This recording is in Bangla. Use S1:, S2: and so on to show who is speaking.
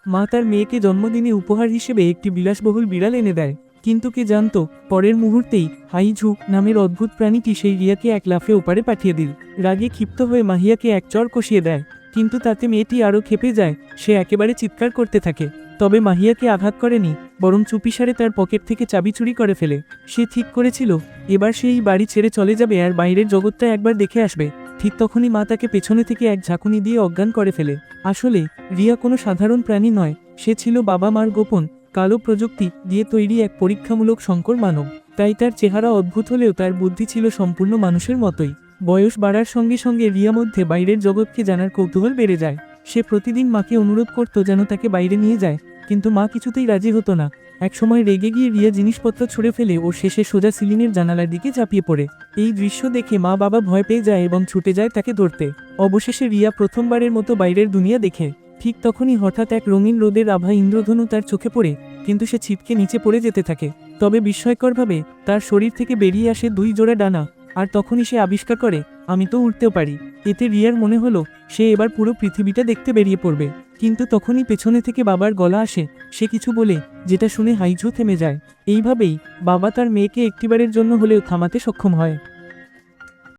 S1: মা তার মেয়েকে জন্মদিনে উপহার হিসেবে একটি বিলাসবহুল বিড়াল এনে দেয়। কিন্তু কে জানত, পরের মুহূর্তেই হাইঝু নামের অদ্ভুত প্রাণীটি সেই রিয়াকে এক লাফে ওপারে পাঠিয়ে দিল। রাগে ক্ষিপ্ত হয়ে মাহিয়াকে এক চড় কষিয়ে দেয়, কিন্তু তাতে মেয়েটি আরও ক্ষেপে যায়। সে একেবারে চিৎকার করতে থাকে। তবে মাহিয়াকে আঘাত করেনি, বরং চুপিসারে তার পকেট থেকে চাবি চুরি করে ফেলে। সে ঠিক করেছিল এবার সে এই বাড়ি ছেড়ে চলে যাবে আর বাইরের জগৎটা একবার দেখে আসবে। ঠিক তখনই মা তাকে পেছনে থেকে এক ঝাঁকুনি দিয়ে অজ্ঞান করে ফেলে। আসলে রিয়া কোনো সাধারণ প্রাণী নয়, সে ছিল বাবা মার গোপন কালো প্রযুক্তি দিয়ে তৈরি এক পরীক্ষামূলক সংকর মানব। তাই তার চেহারা অদ্ভুত হলেও তার বুদ্ধি ছিল সম্পূর্ণ মানুষের মতোই। বয়স বাড়ার সঙ্গে সঙ্গে রিয়া মধ্যে বাইরের জগৎকে জানার কৌতূহল বেড়ে যায়। সে প্রতিদিন মাকে অনুরোধ করত যেন তাকে বাইরে নিয়ে যায়, কিন্তু মা কিছুতেই রাজি হতো না। একসময় রেগে গিয়ে রিয়া জিনিসপত্র ছুঁড়ে ফেলে ও শেষে সোজা সিলিংয়ের জানালার দিকে ঝাঁপিয়ে পড়ে। এই দৃশ্য দেখে মা বাবা ভয় পেয়ে যায় এবং ছুটে যায় তাকে ধরতে। অবশেষে রিয়া প্রথমবারের মতো বাইরের দুনিয়া দেখে। ঠিক তখনই হঠাৎ এক রঙিন রোদের আভা ইন্দ্রধনু তার চোখে পড়ে, কিন্তু সে ছিটকে নিচে পড়ে যেতে থাকে। তবে বিস্ময়করভাবে তার শরীর থেকে বেরিয়ে আসে দুই জোড়া ডানা। আর তখনই সে আবিষ্কার করে, আমি তো উড়তেও পারি। এতে রিয়ার মনে হলো সে এবার পুরো পৃথিবীটা দেখতে বেরিয়ে পড়বে। কিন্তু তখনই পেছনে থেকে বাবার গলা আসে, সে কিছু বলে, যেটা শুনে হাইঝু থেমে যায়। এইভাবেই বাবা তার মেয়েকে একটিবারের জন্য হলেও থামাতে সক্ষম হয়।